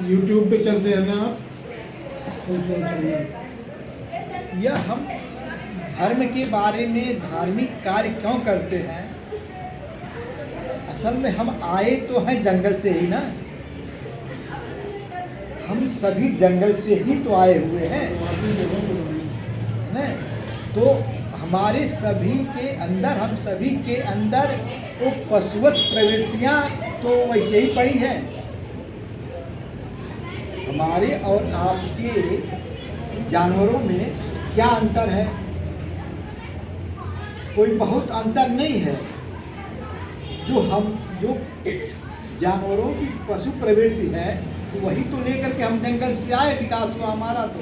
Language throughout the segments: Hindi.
यूट्यूब पे चलते हैं ना आप? यह हम धर्म के बारे में धार्मिक कार्य क्यों करते हैं? असल में हम आए तो हैं जंगल से ही ना, हम सभी जंगल से ही तो आए हुए हैं ना। तो हमारे सभी के अंदर, हम सभी के अंदर वो पशुवत प्रवृत्तियां तो वैसे ही पड़ी हैं। हमारे और आपके जानवरों में क्या अंतर है? कोई बहुत अंतर नहीं है। जो जानवरों की पशु प्रवृत्ति है वही तो लेकर के हम जंगल से आए, विकास हुआ हमारा। तो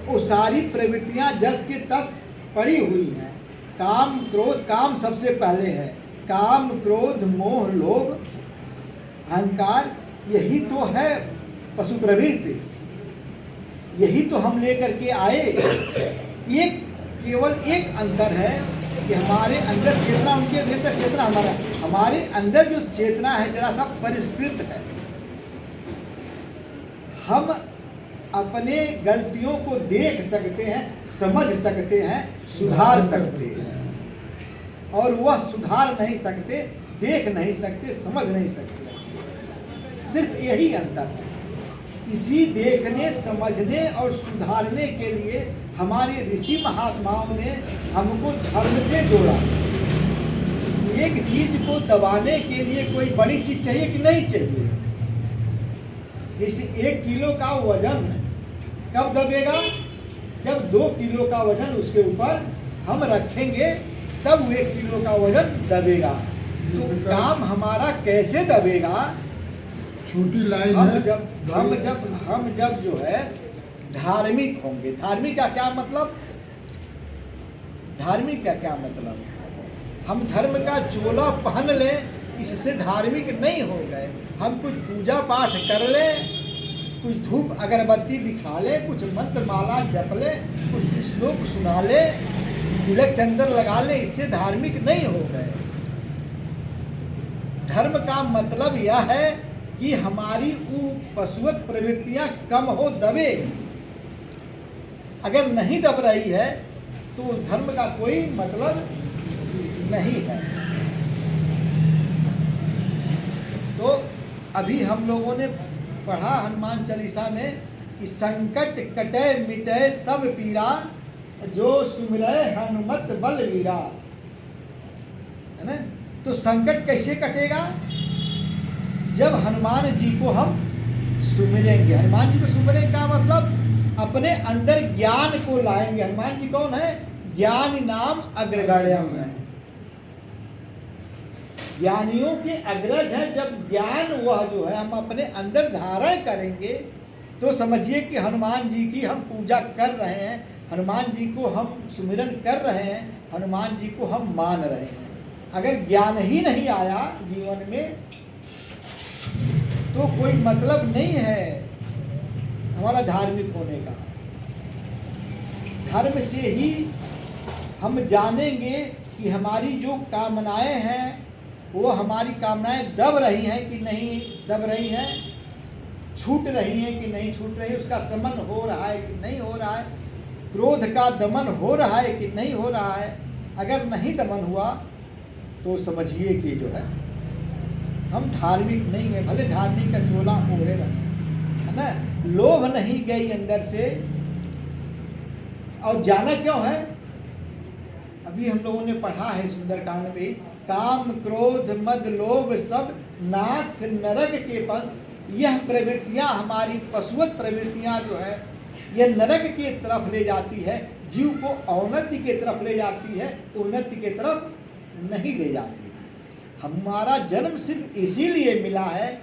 वो सारी प्रवृत्तियां जस के तस पड़ी हुई हैं। काम क्रोध, काम सबसे पहले है। काम क्रोध मोह लोभ अहंकार, यही तो है पशु प्रवृत्ति, यही तो हम लेकर के आए। एक केवल एक अंतर है कि हमारे अंदर चेतना, उनके भीतर चेतना हमारा, हमारे अंदर जो चेतना है जरा सा परिष्कृत है। हम अपने गलतियों को देख सकते हैं, समझ सकते हैं, सुधार सकते हैं, और वह सुधार नहीं सकते, देख नहीं सकते, समझ नहीं सकते। सिर्फ यही अंतर है। इसी देखने, समझने और सुधारने के लिए हमारे ऋषि महात्माओं ने हमको धर्म से जोड़ा। एक चीज को दबाने के लिए कोई बड़ी चीज चाहिए कि नहीं चाहिए? जैसे 1 किलो का वजन कब दबेगा? जब 2 किलो का वजन उसके ऊपर हम रखेंगे तब 1 किलो का वजन दबेगा। तो काम हमारा कैसे दबेगा? छोटी लाइन है। हम जब जो है धार्मिक होंगे। धार्मिक का क्या मतलब? धार्मिक का क्या मतलब? हम धर्म का चोला पहन लें, इससे धार्मिक नहीं हो गए। हम कुछ पूजा पाठ कर लें, कुछ धूप अगरबत्ती दिखा लें, कुछ मंत्र माला जप लें, कुछ श्लोक सुना लें, तिलक चंदन लगा लें, इससे धार्मिक नहीं हो गए। धर्म का मतलब यह है कि हमारी वो पशुवत प्रवृत्तियां कम हो, दबे। अगर नहीं दब रही है तो धर्म का कोई मतलब नहीं है। तो अभी हम लोगों ने पढ़ा हनुमान चालीसा में कि संकट कटे मिटे सब पीरा, जो सुमिरै हनुमत बलवीरा, है ना। तो संकट कैसे कटेगा? जब हनुमान जी को हम सुमिरेंगे। हनुमान जी को सुमिरेंगे का मतलब अपने अंदर ज्ञान को लाएंगे। हनुमान जी कौन है? ज्ञान नाम अग्रगण्यम है, ज्ञानियों के अग्रज है। जब ज्ञान वह जो है हम अपने अंदर धारण करेंगे तो समझिए कि हनुमान जी की हम पूजा कर रहे हैं, हनुमान जी को हम सुमिरन कर रहे हैं, हनुमान जी को हम मान रहे हैं। अगर ज्ञान ही नहीं आया जीवन में तो कोई मतलब नहीं है हमारा धार्मिक होने का। धर्म से ही हम जानेंगे कि हमारी जो कामनाएं हैं वो हमारी कामनाएं दब रही हैं कि नहीं दब रही हैं, छूट रही हैं कि नहीं छूट रही है, उसका दमन हो रहा है कि नहीं हो रहा है, क्रोध का दमन हो रहा है कि नहीं हो रहा है। अगर नहीं दमन हुआ तो समझिए कि जो है हम धार्मिक नहीं है। भले धार्मिक का चोला ओढ़े रहे, है ना। लोभ नहीं गई अंदर से। और जाना क्यों है? अभी हम लोगों ने पढ़ा है सुंदरकांड में, काम क्रोध मद लोभ सब नाथ नरक के पंथ। यह प्रवृत्तियां, हमारी पशुवत प्रवृत्तियां जो है यह नरक की तरफ ले जाती है, जीव को अवनति की तरफ ले जाती है, उन्नति की तरफ नहीं ले जाती। हमारा जन्म सिर्फ इसीलिए मिला है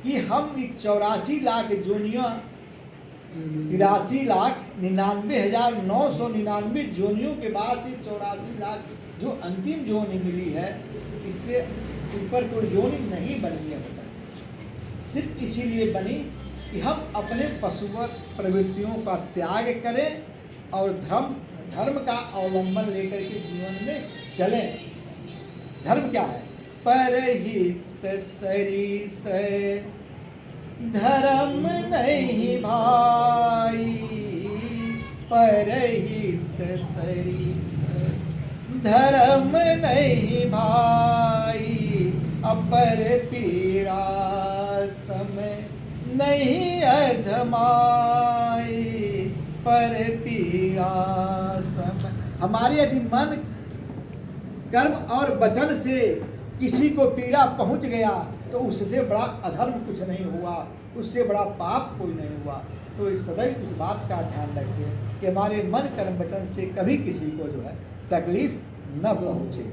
कि हम 84 लाख जोनियों, 83,99,999 जोनियों के बाद से 84 लाख जो अंतिम जोनी मिली है, इससे ऊपर कोई जोनी नहीं बनी है। सिर्फ इसीलिए बनी कि हम अपने पशुवत प्रवृत्तियों का त्याग करें और धर्म का अवलंबन लेकर के जीवन में चलें। धर्म क्या है? परहित सरिस धर्म नहीं भाई परहित सरिस, धर्म नहीं भाई अपर पीड़ा समय नहीं अधमाई पर पीड़ा समय। हमारे यदि मन कर्म और वचन से किसी को पीड़ा पहुंच गया तो उससे बड़ा अधर्म कुछ नहीं हुआ, उससे बड़ा पाप कोई नहीं हुआ। तो इस सदैव इस बात का ध्यान रखें कि हमारे मन कर्म वचन से कभी किसी को जो है तकलीफ न पहुंचे।